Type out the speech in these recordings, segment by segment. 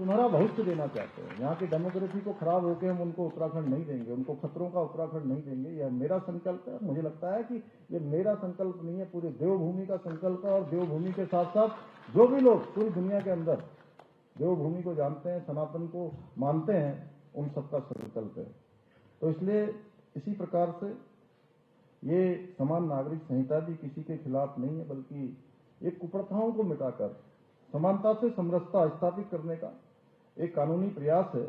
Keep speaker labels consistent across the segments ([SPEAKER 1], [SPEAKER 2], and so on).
[SPEAKER 1] सुनहरा भविष्य देना चाहते हैं। यहाँ की डेमोक्रेसी को खराब होकर हम उनको उत्तराखंड नहीं देंगे, उनको खतरों का उत्तराखंड नहीं देंगे। यह मेरा संकल्प है। मुझे लगता है कि ये मेरा संकल्प नहीं है, पूरे देवभूमि का संकल्प है। और देवभूमि के साथ साथ जो भी लोग पूरी दुनिया के अंदर देवभूमि को जानते हैं, सनातन को मानते हैं, उन सबका संकल्प है। तो इसलिए इसी प्रकार से ये समान नागरिक संहिता भी किसी के खिलाफ नहीं है, बल्कि एक कुप्रथाओं को मिटाकर समानता से समरसता स्थापित करने का एक कानूनी प्रयास है।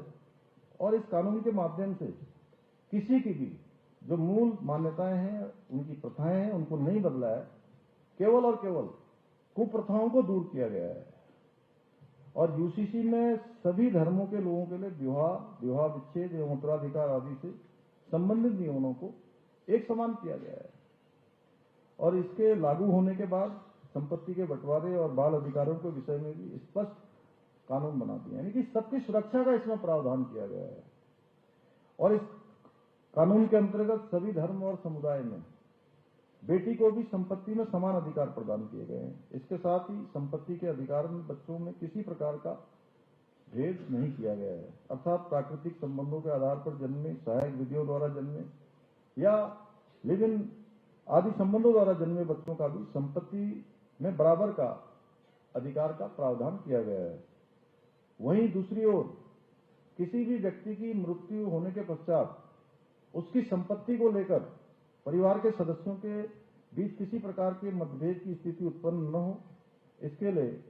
[SPEAKER 1] और इस कानून के माध्यम से किसी की भी जो मूल मान्यताएं हैं, उनकी प्रथाएं हैं, उनको नहीं बदला है। केवल और केवल कुप्रथाओं को दूर किया गया है। और यूसीसी में सभी धर्मों के लोगों के लिए विवाह विच्छेद एवं उत्तराधिकार आदि से संबंधित नियमों को एक समान किया गया है। और इसके लागू होने के बाद संपत्ति के बंटवारे और बाल अधिकारों के विषय में भी स्पष्ट कानून बना दिया, यानी कि सबकी सुरक्षा का इसमें प्रावधान किया गया है। और इस कानून के अंतर्गत सभी धर्म और समुदाय में बेटी को भी संपत्ति में समान अधिकार प्रदान किए गए हैं। इसके साथ ही संपत्ति के अधिकार में बच्चों में किसी प्रकार का भेद नहीं किया गया है। अर्थात प्राकृतिक संबंधों के आधार पर जन्मे, सहायक विधियों द्वारा जन्मे या लिव इन आदि संबंधों द्वारा जन्मे बच्चों का भी संपत्ति में बराबर का अधिकार का प्रावधान किया गया है। वहीं दूसरी ओर किसी भी व्यक्ति की मृत्यु होने के पश्चात उसकी संपत्ति को लेकर परिवार के सदस्यों के बीच किसी प्रकार के मतभेद की स्थिति उत्पन्न न हो, इसके लिए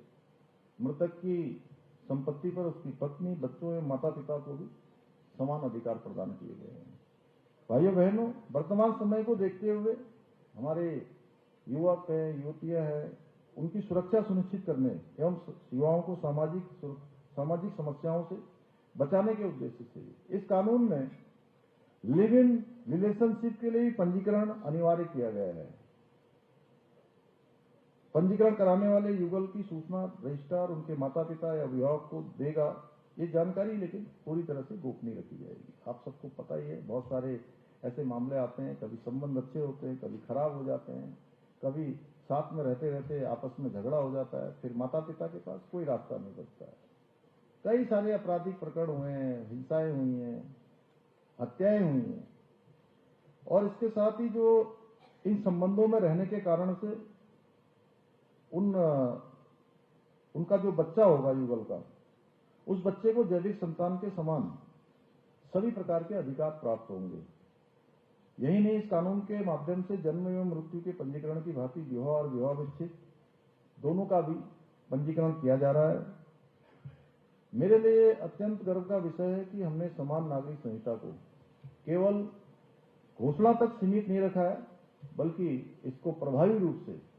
[SPEAKER 1] मृतक की संपत्ति पर उसकी पत्नी, बच्चों एवं माता पिता को भी समान अधिकार प्रदान किए गए हैं। भाइयों बहनों, वर्तमान समय को देखते हुए हमारे युवक हैं, युवतियां हैं, उनकी सुरक्षा सुनिश्चित करने एवं युवाओं को सामाजिक समस्याओं से बचाने के उद्देश्य से इस कानून में लिव इन रिलेशनशिप के लिए पंजीकरण अनिवार्य किया गया है। पंजीकरण कराने वाले युगल की सूचना रजिस्ट्रार उनके माता पिता या अभिभावक को देगा। ये जानकारी लेकिन पूरी तरह से गोपनीय रखी जाएगी। आप सबको पता ही है, बहुत सारे ऐसे मामले आते हैं, कभी संबंध अच्छे होते हैं, कभी खराब हो जाते हैं, कभी साथ में रहते रहते आपस में झगड़ा हो जाता है, फिर माता पिता के पास कोई रास्ता नहीं बचता है। कई सारे आपराधिक प्रकरण हुए हैं, हिंसाएं हुई हैं, हत्याएं हुई हैं। और इसके साथ ही जो इन संबंधों में रहने के कारण से उनका जो बच्चा होगा युगल का, उस बच्चे को जैविक संतान के समान सभी प्रकार के अधिकार प्राप्त होंगे। यही नहीं, इस कानून के माध्यम से जन्म एवं मृत्यु के पंजीकरण की भांति विवाह और विवाह विच्छेद दोनों का भी पंजीकरण किया जा रहा है। मेरे लिए अत्यंत गर्व का विषय है कि हमने समान नागरिक संहिता को केवल घोषणा तक सीमित नहीं रखा है, बल्कि इसको प्रभावी रूप से